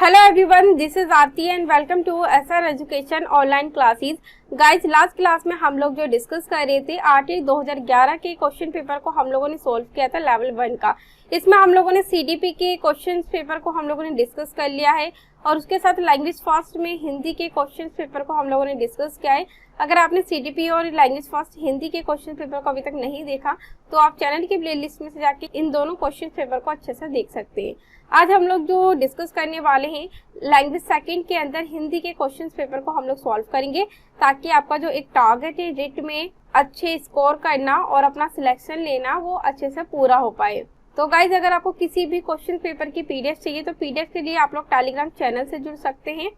Hello everyone, this is Aarti and welcome to SR education online classes. Guys, last class में हम लोग जो discuss कर रहे थे आरटी 2011 के क्वेश्चन पेपर को हम लोगों ने सोल्व किया था लेवल 1 का। इसमें हम लोगों ने सीडीपी के क्वेश्चन पेपर को हम लोगों ने डिस्कस कर लिया है और उसके साथ लैंग्वेज फर्स्ट में हिंदी के क्वेश्चन पेपर को हम लोगों ने डिस्कस किया है। अगर आपने सीडीपी और लैंग्वेज फर्स्ट हिंदी के क्वेश्चन पेपर को अभी तक नहीं देखा तो आप चैनल की प्लेलिस्ट में से जाके इन दोनों क्वेश्चन पेपर को अच्छे से देख सकते हैं। आज हम लोग जो डिस्कस करने वाले हैं लैंग्वेज सेकंड के अंदर हिंदी के क्वेश्चन पेपर को हम लोग सॉल्व करेंगे, ताकि आपका जो एक टारगेट है रिट में अच्छे स्कोर करना और अपना सिलेक्शन लेना वो अच्छे से पूरा हो पाए। तो गाइज, अगर आपको किसी भी क्वेश्चन पेपर की पीडीएफ चाहिए तो पीडीएफ के लिए आप लोग टेलीग्राम चैनल से जुड़ सकते हैं।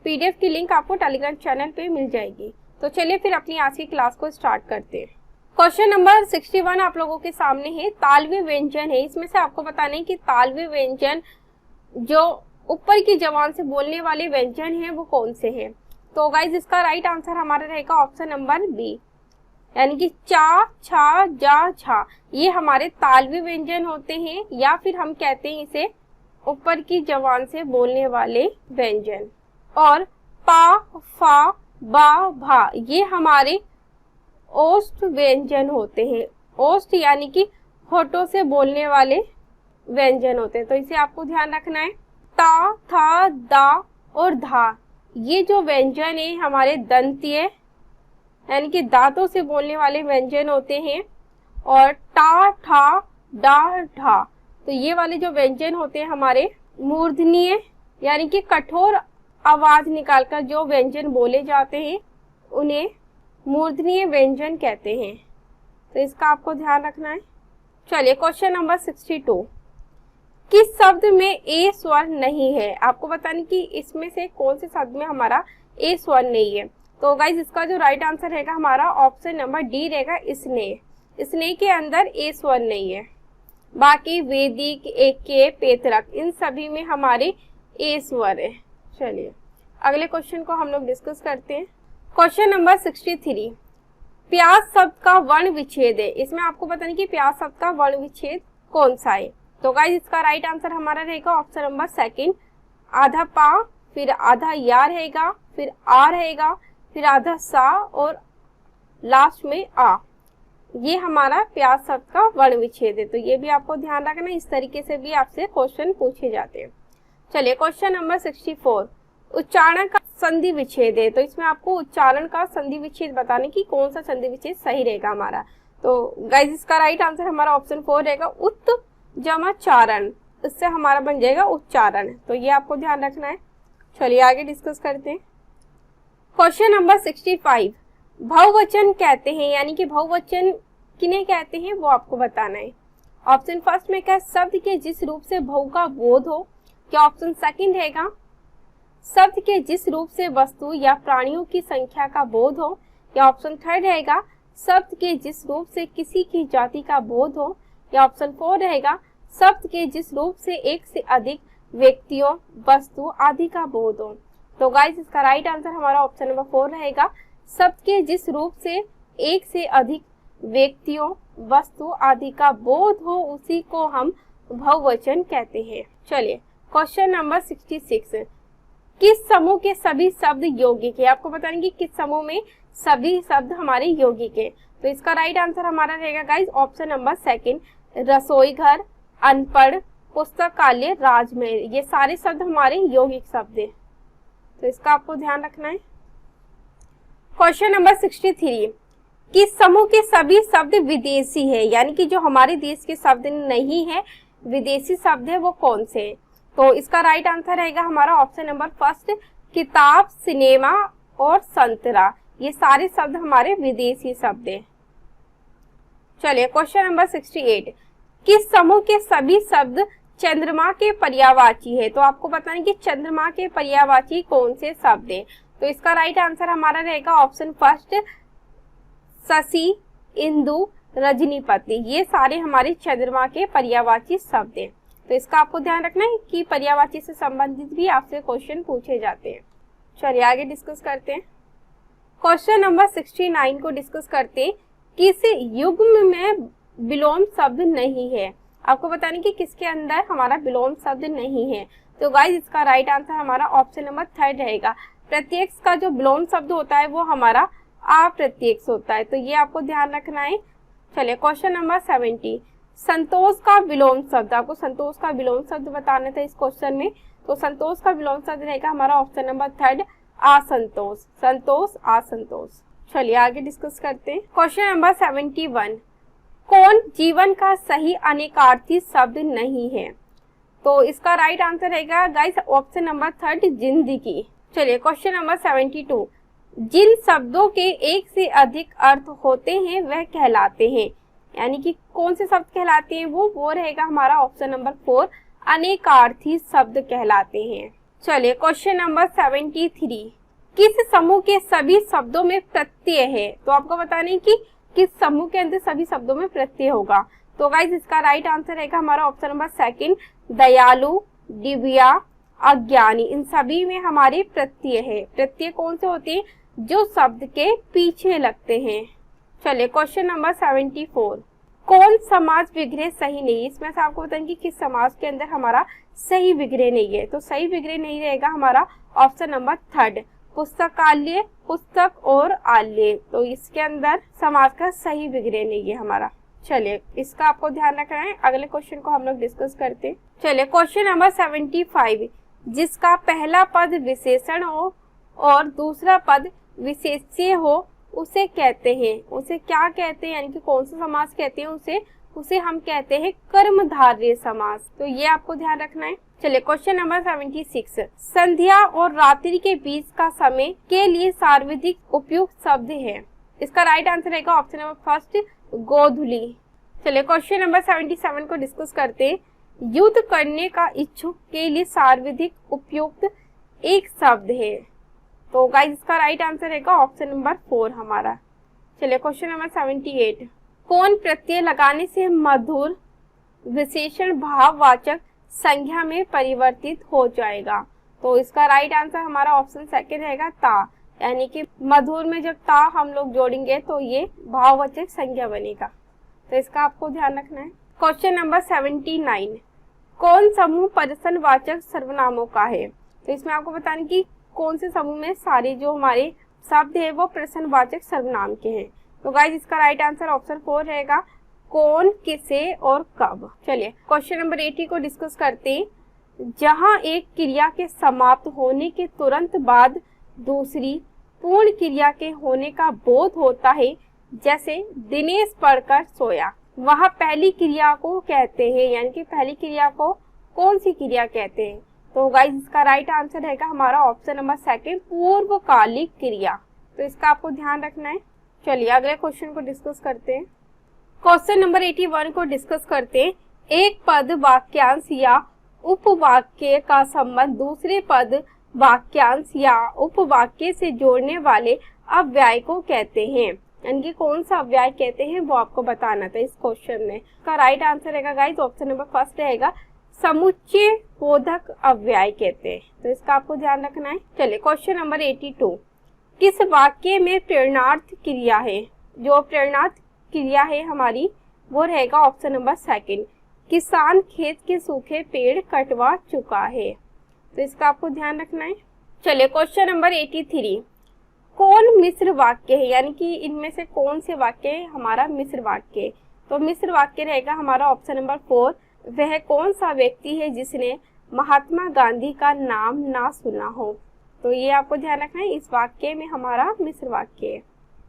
पीडीएफ की लिंक आपको टेलीग्राम चैनल पे मिल जाएगी। तो चलिए फिर अपनी आज की क्लास को स्टार्ट करते हैं। क्वेश्चन नंबर 61 आप लोगों के सामने है। तालवी व्यंजन है। इसमें से आपको बताना है कि तालवी व्यंजन जो ऊपर की जबान से बोलने वाले व्यंजन हैं वो कौन से हैं। तो गाइज, इसका राइट आंसर हमारा रहेगा ऑप्शन नंबर बी, यानी कि चा, छा, जा, झा। ये हमारे तालवी व्यंजन होते हैं, या फिर हम कहते हैं इसे ऊपर की जबान से बोलने वाले व्यंजन। और पा, फा, बा, भा ये हमारे ओष्ठ व्यंजन होते हैं। ओष्ठ यानी कि होठों से बोलने वाले व्यंजन होते हैं। तो इसे आपको ध्यान रखना है। ता, था, दा और धा ये जो व्यंजन है हमारे दंतीय यानी कि दांतों से बोलने वाले व्यंजन होते हैं। और टा, ठा, डा, ढा तो ये वाले जो व्यंजन होते हैं हमारे मूर्धनीय यानी कि कठोर आवाज निकालकर जो व्यंजन बोले जाते हैं उन्हें मूर्धनीय व्यंजन कहते हैं। तो इसका आपको ध्यान रखना है। चलिए क्वेश्चन नंबर 62, किस शब्द में ए स्वर नहीं है। आपको बताना कि इसमें से कौन से शब्द में हमारा ए स्वर नहीं है। तो गाइज, इसका जो राइट आंसर रहेगा हमारा ऑप्शन नंबर डी रहेगा, स्नेह। स्नेह के अंदर ए स्वर नहीं है। बाकी वैदिक, एके, पेतरक इन सभी में हमारे ए स्वर है। चलिए अगले क्वेश्चन को हम लोग डिस्कस करते हैं। क्वेश्चन नंबर 63, प्यास शब्द का वर्ण विच्छेद है। इसमें आपको बताना कि प्यास शब्द का वर्ण विच्छेद कौन सा है। तो गाइस, इसका राइट आंसर हमारा रहेगा ऑप्शन नंबर सेकंड, आधा पा, फिर आधा या रहेगा, फिर आ रहेगा, फिर आधा सा और लास्ट में आ। ये हमारा प्यास शब्द का वर्ण विच्छेद है। तो ये भी आपको ध्यान रखना, इस तरीके से भी आपसे क्वेश्चन पूछे जाते हैं। चलिए क्वेश्चन नंबर 64, उच्चारण का संधि विच्छेद है। तो इसमें आपको उच्चारण का संधि विच्छेद बताने की कौन सा संधि विच्छेद सही रहेगा हमारा। तो गाइस, इसका राइट आंसर हमारा ऑप्शन 4 रहेगा, उत जमा चारण। इससे हमारा बन जाएगा उच्चारण। तो ये आपको ध्यान रखना है। चलिए आगे डिस्कस करते हैं। क्वेश्चन नंबर 65, बहुवचन कहते हैं, यानी कि बहुवचन किन्हें कहते हैं वो आपको बताना है। ऑप्शन फर्स्ट में क्या, शब्द के जिस रूप से बहु का बोध हो। क्या ऑप्शन सेकंड रहेगा, शब्द के जिस रूप से वस्तु या प्राणियों की संख्या का बोध हो। या ऑप्शन थर्ड रहेगा, शब्द के जिस रूप से किसी की जाति का बोध हो। या ऑप्शन 4 रहेगा, शब्द के जिस रूप से एक से अधिक व्यक्तियों, वस्तु आदि का बोध हो। तो गाइस, इसका राइट आंसर हमारा ऑप्शन नंबर 4 रहेगा, शब्द के जिस रूप से एक से अधिक व्यक्तियों, वस्तु आदि का बोध हो उसी को हम बहुवचन कहते हैं। चलिए क्वेश्चन नंबर 66, किस समूह के सभी शब्द यौगिक है। आपको बताएंगे कि किस समूह में सभी शब्द हमारे यौगिक है। तो इसका राइट आंसर हमारा रहेगा गाइस ऑप्शन नंबर सेकंड, रसोई घर, अनपढ़, पुस्तकालय, राजमहल ये सारे शब्द हमारे यौगिक शब्द है। तो इसका आपको ध्यान रखना है। क्वेश्चन नंबर 63, किस समूह के सभी शब्द विदेशी है, यानी कि जो हमारे देश के शब्द नहीं है, विदेशी शब्द है वो कौन से है। तो इसका राइट आंसर रहेगा हमारा ऑप्शन नंबर फर्स्ट, किताब, सिनेमा और संतरा ये सारे शब्द हमारे विदेशी शब्द हैं। चलिए क्वेश्चन नंबर 68, किस समूह के सभी शब्द चंद्रमा के पर्यायवाची है। तो आपको बताना कि चंद्रमा के पर्यायवाची कौन से शब्द हैं। तो इसका राइट आंसर हमारा रहेगा ऑप्शन फर्स्ट, शशि, इंदु, रजनीपति ये सारे हमारे चंद्रमा के पर्यायवाची शब्द हैं। तो इसका आपको ध्यान रखना है कि पर्यायवाची से संबंधित भी आपसे क्वेश्चन पूछे जाते हैं। चलिए आगे डिस्कस करते हैं। क्वेश्चन नंबर 69 को डिस्कस करते हैं, किस युग्म में विलोम शब्द नहीं है। आपको बताने कि किसके अंदर हमारा विलोम शब्द नहीं है। तो गाइज इसका राइट आंसर हमारा ऑप्शन नंबर थर्ड रहेगा। प्रत्यक्ष का जो विलोम शब्द होता है वो हमारा अप्रत्यक्ष होता है, तो ये आपको ध्यान रखना है। चलिए क्वेश्चन नंबर 70, संतोष का विलोम शब्द, आपको संतोष का विलोम शब्द बताना था इस क्वेश्चन में, तो संतोष का विलोम शब्द रहेगा हमारा ऑप्शन नंबर थर्ड असंतोष, संतोष असंतोष। चलिए आगे डिस्कस करते हैं। क्वेश्चन नंबर 71, कौन जीवन का सही अनेकार्थी शब्द नहीं है? तो इसका राइट आंसर रहेगा गाइस ऑप्शन नंबर थर्ड जिंदगी। चलिए क्वेश्चन नंबर 72, जिन शब्दों के एक से अधिक अर्थ होते हैं वह कहलाते हैं, यानी कि कौन से शब्द कहलाते हैं वो रहेगा हमारा ऑप्शन नंबर 4 अनेकार्थी शब्द कहलाते हैं। चलिए क्वेश्चन नंबर 73, किस समूह के सभी शब्दों में प्रत्यय है? तो आपको बताना है कि किस समूह के अंदर सभी शब्दों में प्रत्यय होगा। तो गाइस इसका राइट आंसर रहेगा हमारा ऑप्शन नंबर सेकंड दयालु, दिव्या, अज्ञानी, इन सभी में हमारे प्रत्यय है। प्रत्यय कौन से होते हैं? जो शब्द के पीछे लगते हैं। चलिए क्वेश्चन नंबर 74, कौन समाज विग्रह सही नहीं? इसमें से आपको बताएंगे कि किस समाज के अंदर हमारा सही विग्रह नहीं है। तो सही विग्रह नहीं रहेगा हमारा ऑप्शन नंबर थर्ड पुस्तकालय, पुस्तक और आलय, तो इसके अंदर समाज का सही विग्रह नहीं है हमारा। चलिए इसका आपको ध्यान रखना है। अगले क्वेश्चन को हम लोग डिस्कस करते हैं। चलिए क्वेश्चन नंबर 75, जिसका पहला पद विशेषण हो और दूसरा पद विशेष्य हो उसे कहते हैं, उसे क्या कहते हैं, यानी कि कौन सा समास कहते हैं? उसे हम कहते हैं कर्मधारय समास। तो ये आपको ध्यान रखना है। चलिए क्वेश्चन नंबर 76, संध्या और रात्रि के बीच का समय के लिए सर्वाधिक उपयुक्त शब्द है। इसका राइट आंसर रहेगा ऑप्शन नंबर फर्स्ट गोधूली। चलिए क्वेश्चन नंबर 77 को डिस्कस करते हैं। युद्ध करने का इच्छुक के लिए सर्वाधिक उपयुक्त एक शब्द है। तो गाइस इसका राइट आंसर रहेगा ऑप्शन नंबर 4 हमारा। चलिए क्वेश्चन नंबर 78, कौन प्रत्यय लगाने से मधुर विशेषण भाववाचक संज्ञा में परिवर्तित हो जाएगा? तो इसका राइट आंसर हमारा ऑप्शन सेकंड रहेगा ता, यानी कि मधुर में जब ता हम लोग जोड़ेंगे तो ये भाववाचक संज्ञा बनेगा। तो इसका आपको ध्यान रखना है। क्वेश्चन नंबर 79, कौन समूह प्रश्नवाचक सर्वनामों का है? तो इसमें आपको बताना कि कौन से समूह में सारे जो हमारे शब्द है वो प्रश्नवाचक सर्वनाम के हैं। तो गाइस इसका राइट आंसर ऑप्शन 4 रहेगा कौन, किसे और कब। चलिए क्वेश्चन नंबर 80 को डिस्कस करते हैं। जहां एक क्रिया के समाप्त होने के तुरंत बाद दूसरी पूर्ण क्रिया के होने का बोध होता है, जैसे दिनेश पढ़कर सोया, वहां पहली क्रिया को कहते हैं, यानी कि पहली क्रिया को कौन सी क्रिया कहते हैं? तो गाइस इसका राइट आंसर रहेगा हमारा ऑप्शन नंबर सेकंड पूर्वकालिक क्रिया। तो इसका आपको ध्यान रखना है। चलिए अगले क्वेश्चन को डिस्कस करते हैं। क्वेश्चन नंबर 81 को डिस्कस करते हैं। एक पद वाक्यांश या उपवाक्य का संबंध दूसरे पद वाक्यांश या उपवाक्य से जोड़ने वाले अव्यय को कहते हैं, यानी कि कौन सा अव्यय कहते हैं वो आपको बताना था इस क्वेश्चन में। इसका राइट आंसर रहेगा गाइस ऑप्शन नंबर फर्स्ट रहेगा समुच्चय बोधक अव्यय कहते हैं। तो इसका आपको ध्यान रखना है। चलिए क्वेश्चन नंबर 82, किस वाक्य में प्रेरणार्थ क्रिया है? जो प्रेरणार्थ क्रिया है हमारी वो रहेगा ऑप्शन नंबर सेकंड किसान खेत के सूखे पेड़ कटवा चुका है। तो इसका आपको ध्यान रखना है। चलिए क्वेश्चन नंबर 83, कौन मिश्र वाक्य है, यानी कि इनमें से कौन से वाक्य हमारा मिश्र वाक्य है? तो मिश्र वाक्य रहेगा हमारा ऑप्शन नंबर 4 वह कौन सा व्यक्ति है जिसने महात्मा गांधी का नाम ना सुना हो। तो ये आपको ध्यान रखना है, इस वाक्य में हमारा मिश्र वाक्य है।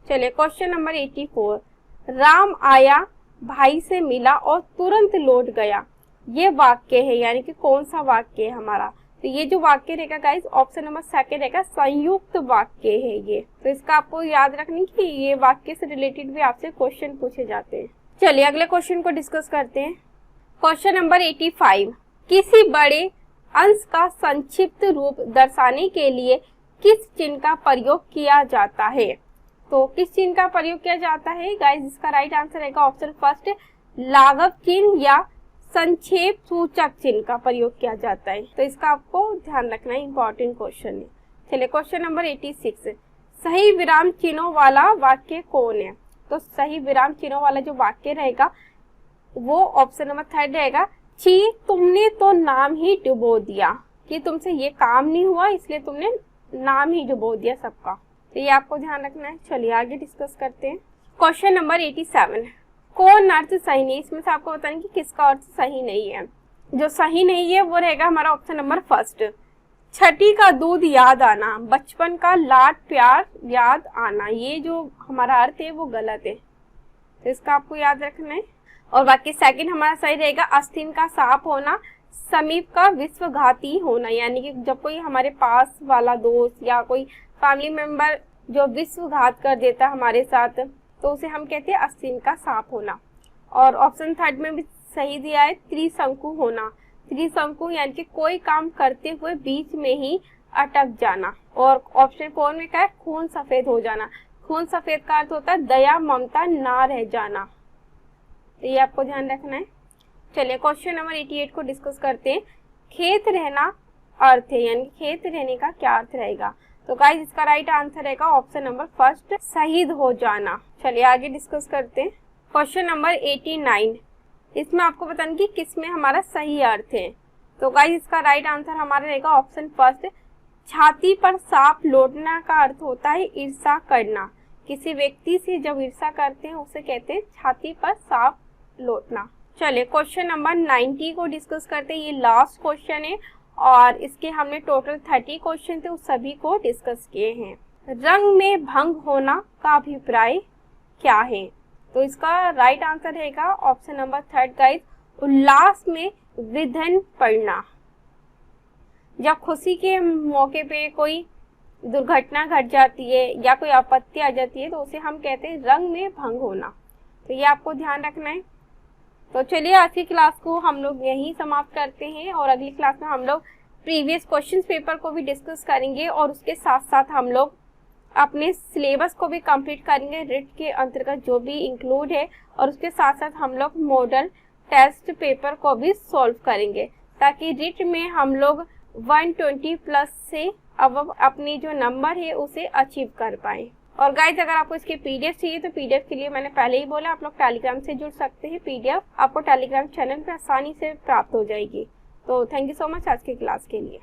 चलिए क्वेश्चन नंबर 84, राम आया भाई से मिला और तुरंत लौट गया, ये वाक्य है, यानी कि कौन सा वाक्य है हमारा? तो ये जो वाक्य रहेगा गाइस ऑप्शन नंबर सेकंड रहेगा संयुक्त वाक्य है ये। तो इसका आपको याद रखनी कि ये वाक्य से रिलेटेड भी आपसे क्वेश्चन पूछे जाते हैं। चलिए अगले क्वेश्चन को डिस्कस करते हैं। क्वेश्चन नंबर 85, किसी बड़े अंश का संक्षिप्त रूप दर्शाने के लिए किस चिन्ह का प्रयोग किया जाता है? तो किस चिन्ह का प्रयोग किया जाता है गाइस? इसका राइट आंसर रहेगा ऑप्शन फर्स्ट लाघव चिन्ह या संक्षेप सूचक चिन्ह का प्रयोग किया जाता है। तो इसका आपको ध्यान रखना है, इंपॉर्टेंट क्वेश्चन है। चलिए क्वेश्चन नंबर 86, सही विराम चिन्हों वाला वाक्य कौन है? तो सही विराम चिन्हों वाला जो वाक्य रहेगा वो ऑप्शन नंबर थर्ड रहेगा छी तुमने तो नाम ही डुबो दिया, कि तुमसे ये काम नहीं हुआ इसलिए तुमने नाम ही डुबो दिया सबका। तो ये आपको ध्यान रखना है। चलिए आगे डिस्कस करते हैं। क्वेश्चन नंबर 87, कौन अर्थ सही नहीं? इसमें से आपको बताएं कि किसका अर्थ सही नहीं है। जो सही नहीं है वो रहेगा हमारा ऑप्शन नंबर फर्स्ट, छठी का दूध याद आना, बचपन का लाड प्यार याद आना। ये जो हमारा अर्थ है वो गलत है, तो इसका आपको याद रखना है। और बाकी सेकंड हमारा सही रहेगा, आस्तीन का सांप होना, समीप का विश्वघाती होना। यानी कि जब कोई हमारे पास वाला दोस्त या कोई फैमिली मेंबर जो विश्वघात कर देता हमारे साथ, तो उसे हम कहते हैं आस्तीन का सांप होना। और ऑप्शन थर्ड में भी सही दिया है, त्रिशंकु होना। त्रिशंकु यानी कि कोई काम करते हुए बीच में ही अटक जाना। और ऑप्शन 4 में क्या है, खून सफेद हो जाना। खून सफेद का अर्थ होता है दया ममता ना रह जाना। तो ये आपको ध्यान रखना है। चलिए क्वेश्चन नंबर 88 को डिस्कस करते हैं। खेत रहना अर्थ है, यानी खेत रहने का क्या अर्थ रहेगा? तो गाइस इसका राइट आंसर रहेगा ऑप्शन नंबर फर्स्ट, शहीद हो जाना। चलिए आगे डिस्कस करते हैं। क्वेश्चन नंबर 89, इसमें आपको बताना कि किस में हमारा सही अर्थ है। तो गाइस इसका राइट आंसर हमारा रहेगा ऑप्शन फर्स्ट, छाती पर सांप लौटना का अर्थ होता है ईर्ष्या करना। किसी व्यक्ति से जब ईर्ष्या करते हैं उसे कहते हैं छाती पर सांप लौटना। चलिए क्वेश्चन नंबर 90 को डिस्कस करते हैं। ये लास्ट क्वेश्चन है और इसके हमने टोटल 30 क्वेश्चन थे, उस सभी को डिस्कस किए हैं। रंग में भंग होना का अभिप्राय क्या है? तो इसका राइट आंसर रहेगा ऑप्शन नंबर थर्ड गाइस, उल्लास में विघ्न पड़ना। जब खुशी के मौके पे कोई दुर्घटना घट जाती है या कोई आपत्ति आ जाती है तो उसे हम कहते हैं रंग में भंग होना। तो ये आपको ध्यान रखना है। तो चलिए आज की क्लास को हम लोग यहीं समाप्त करते हैं और अगली क्लास में हम लोग प्रीवियस क्वेश्चन पेपर को भी डिस्कस करेंगे और उसके साथ साथ हम लोग अपने सिलेबस को भी कंप्लीट करेंगे, रिट के अंतर्गत जो भी इंक्लूड है, और उसके साथ साथ हम लोग मॉडल टेस्ट पेपर को भी सॉल्व करेंगे ताकि रिट में हम लोग 120 प्लस से अब अपनी जो नंबर है उसे अचीव कर पाए। और गाइज अगर आपको इसके पीडीएफ चाहिए तो पीडीएफ के लिए मैंने पहले ही बोला आप लोग टेलीग्राम से जुड़ सकते हैं। पीडीएफ आपको टेलीग्राम चैनल पे आसानी से प्राप्त हो जाएगी। तो थैंक यू सो मच आज की क्लास के लिए।